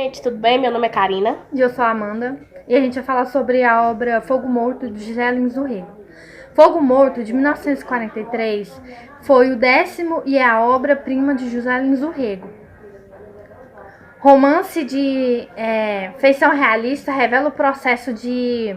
gente, tudo bem? Meu nome é Karina. E eu sou a Amanda. E a gente vai falar sobre a obra Fogo Morto, de José Lins do Rego. Fogo Morto, de 1943, foi o 10º e é a obra-prima de José Lins do Rego. Romance de feição realista, revela o processo de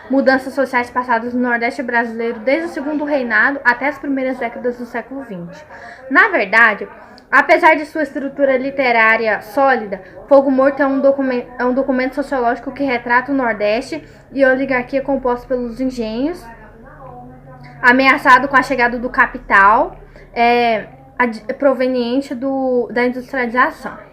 mudanças sociais passadas no Nordeste brasileiro desde o Segundo Reinado até as primeiras décadas do século XX. Na verdade, apesar de sua estrutura literária sólida, Fogo Morto é um documento sociológico que retrata o Nordeste e a oligarquia composta pelos engenhos, ameaçado com a chegada do capital proveniente da industrialização.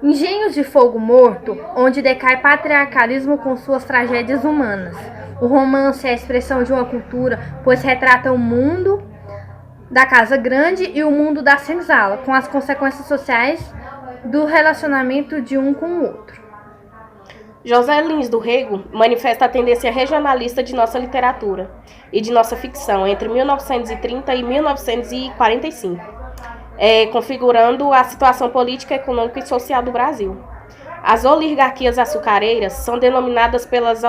Engenhos de Fogo Morto, onde decai patriarcalismo com suas tragédias humanas. O romance é a expressão de uma cultura, pois retrata o mundo da casa grande e o mundo da senzala, com as consequências sociais do relacionamento de um com o outro. José Lins do Rego manifesta a tendência regionalista de nossa literatura e de nossa ficção entre 1930 e 1945. Configurando a situação política, econômica e social do Brasil. As oligarquias açucareiras são denominadas pelas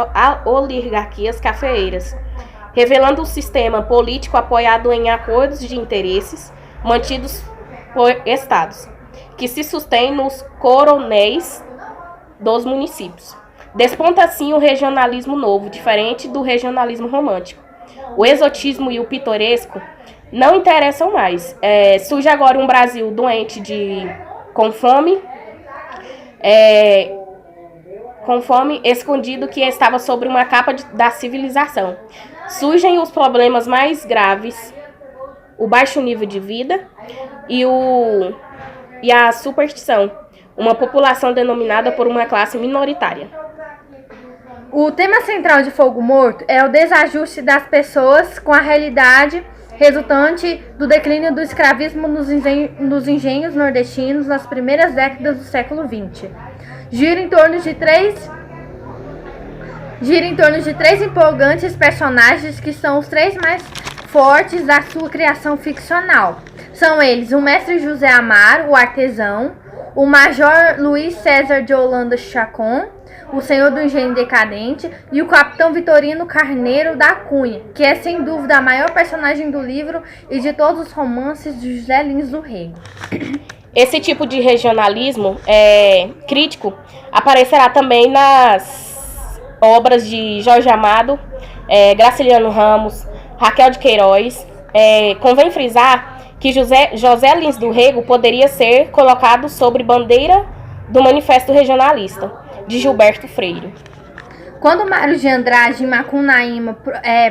oligarquias cafeeiras, revelando um sistema político apoiado em acordos de interesses mantidos por estados, que se sustém nos coronéis dos municípios. Desponta assim o regionalismo novo, diferente do regionalismo romântico. O exotismo e o pitoresco não interessam mais. Surge agora um Brasil doente com fome, escondido que estava sobre uma capa da civilização. Surgem os problemas mais graves, o baixo nível de vida e a superstição, uma população denominada por uma classe minoritária. O tema central de Fogo Morto é o desajuste das pessoas com a realidade resultante do declínio do escravismo nos engenhos nordestinos nas primeiras décadas do século XX. Gira em torno de três empolgantes personagens que são os três mais fortes da sua criação ficcional. São eles o mestre José Amaro, o artesão, o major Luiz César de Holanda Chacon, o senhor do engenho decadente, e o capitão Vitorino Carneiro da Cunha, que é sem dúvida a maior personagem do livro e de todos os romances de José Lins do Rego. Esse tipo de regionalismo crítico aparecerá também nas obras de Jorge Amado, Graciliano Ramos, Raquel de Queiroz. Convém frisar que José Lins do Rego poderia ser colocado sobre bandeira do Manifesto Regionalista, de Gilberto Freire. Quando Mário de Andrade, em Macunaíma,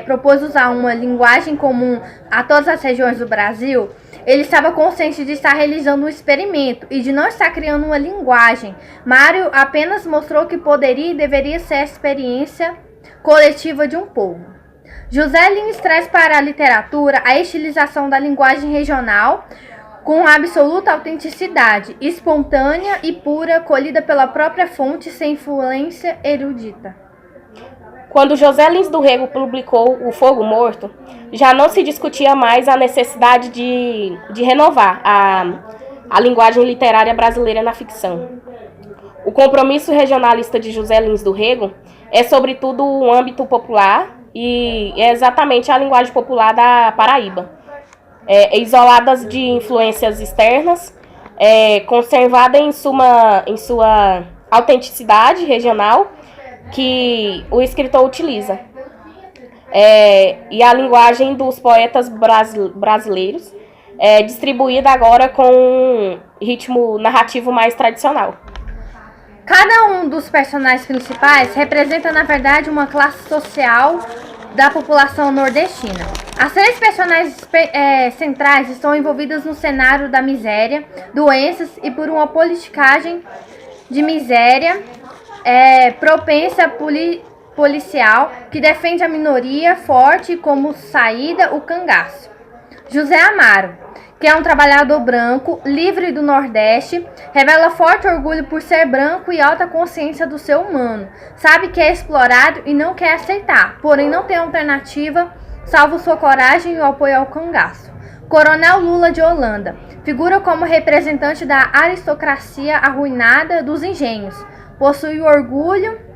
propôs usar uma linguagem comum a todas as regiões do Brasil, ele estava consciente de estar realizando um experimento e de não estar criando uma linguagem. Mário apenas mostrou que poderia e deveria ser a experiência coletiva de um povo. José Lins traz para a literatura a estilização da linguagem regional, com absoluta autenticidade, espontânea e pura, colhida pela própria fonte, sem influência erudita. Quando José Lins do Rego publicou O Fogo Morto, já não se discutia mais a necessidade de renovar a linguagem literária brasileira na ficção. O compromisso regionalista de José Lins do Rego é, sobretudo, o âmbito popular e é exatamente a linguagem popular da Paraíba. Isoladas de influências externas, conservada em sua autenticidade regional que o escritor utiliza, e a linguagem dos poetas brasileiros distribuída agora com um ritmo narrativo mais tradicional. Cada um dos personagens principais representa, na verdade, uma classe social da população nordestina. As três personagens centrais estão envolvidas no cenário da miséria, doenças e por uma politicagem de miséria propensa policial que defende a minoria forte como saída o cangaço. José Amaro, que é um trabalhador branco, livre do Nordeste, revela forte orgulho por ser branco e alta consciência do seu humano. Sabe que é explorado e não quer aceitar, porém não tem alternativa, salvo sua coragem e o apoio ao cangaço. Coronel Lula de Holanda. Figura como representante da aristocracia arruinada dos engenhos. Possui o orgulho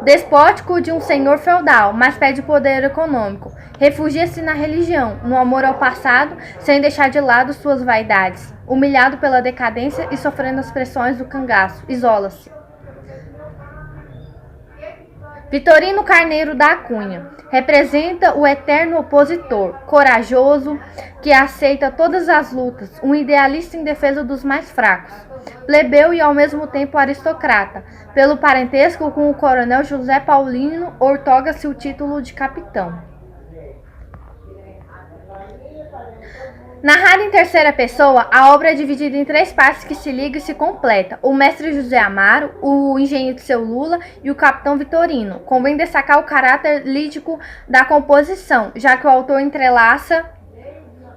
despótico de um senhor feudal, mas pede poder econômico. Refugia-se na religião, no amor ao passado, sem deixar de lado suas vaidades. Humilhado pela decadência e sofrendo as pressões do cangaço, isola-se. Vitorino Carneiro da Cunha representa o eterno opositor, corajoso, que aceita todas as lutas, um idealista em defesa dos mais fracos, plebeu e ao mesmo tempo aristocrata. Pelo parentesco com o coronel José Paulino, outorga-se o título de capitão. Narrada em terceira pessoa, a obra é dividida em 3 partes que se ligam e se completam. O mestre José Amaro, o engenheiro seu Lula e o capitão Vitorino. Convém destacar o caráter lírico da composição, já que o autor entrelaça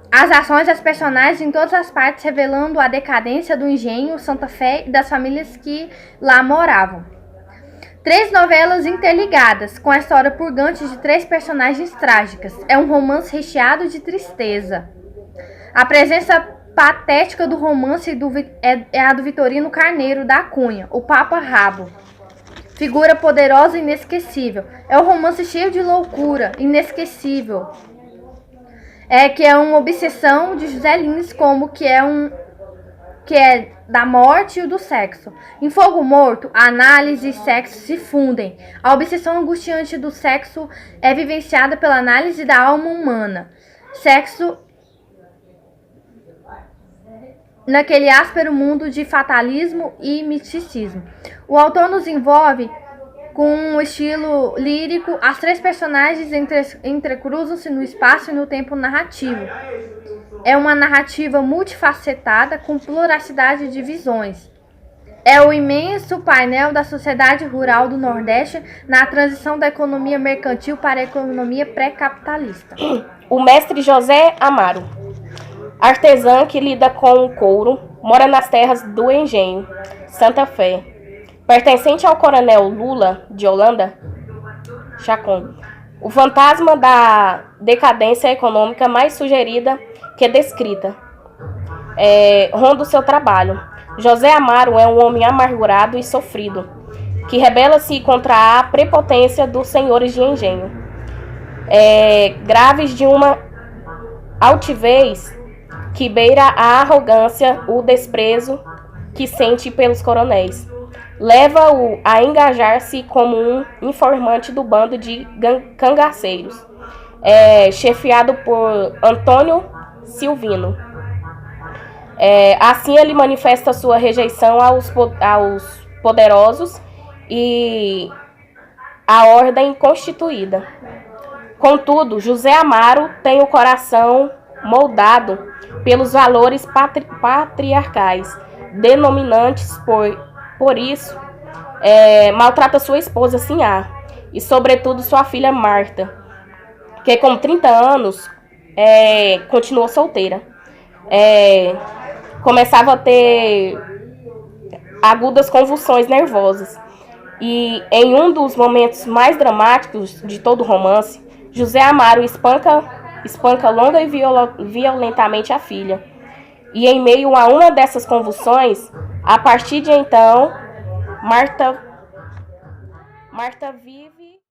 as ações das personagens em todas as partes, revelando a decadência do engenho, Santa Fé e das famílias que lá moravam. 3 novelas interligadas, com a história purgante de 3 personagens trágicas. É um romance recheado de tristeza. A presença patética do romance é a do Vitorino Carneiro da Cunha, o Papa Rabo. Figura poderosa e inesquecível. É um romance cheio de loucura, inesquecível. Que é uma obsessão de José Lins, como que é da morte e do sexo. Em Fogo Morto, a análise e sexo se fundem. A obsessão angustiante do sexo é vivenciada pela análise da alma humana. Sexo naquele áspero mundo de fatalismo e misticismo. O autor nos envolve com um estilo lírico. As 3 personagens entrecruzam-se no espaço e no tempo narrativo. É uma narrativa multifacetada com pluralidade de visões. É o imenso painel da sociedade rural do Nordeste na transição da economia mercantil para a economia pré-capitalista. O mestre José Amaro. Artesã que lida com o couro, mora nas terras do engenho, Santa Fé. Pertencente ao coronel Lula de Holanda, Chacon. O fantasma da decadência econômica mais sugerida que descrita. Ronda o seu trabalho. José Amaro é um homem amargurado e sofrido, que rebela-se contra a prepotência dos senhores de engenho. Graves de uma altivez que beira a arrogância, o desprezo que sente pelos coronéis. Leva-o a engajar-se como um informante do bando de cangaceiros, chefiado por Antônio Silvino. Assim ele manifesta sua rejeição aos poderosos e à ordem constituída. Contudo, José Amaro tem o coração moldado pelos valores patriarcais, denominantes por isso, maltrata sua esposa Sinhá e, sobretudo, sua filha Marta, que com 30 anos continuou solteira. Começava a ter agudas convulsões nervosas. E, em um dos momentos mais dramáticos de todo o romance, José Amaro espanca longa e violentamente a filha. E em meio a uma dessas convulsões, a partir de então, Marta vive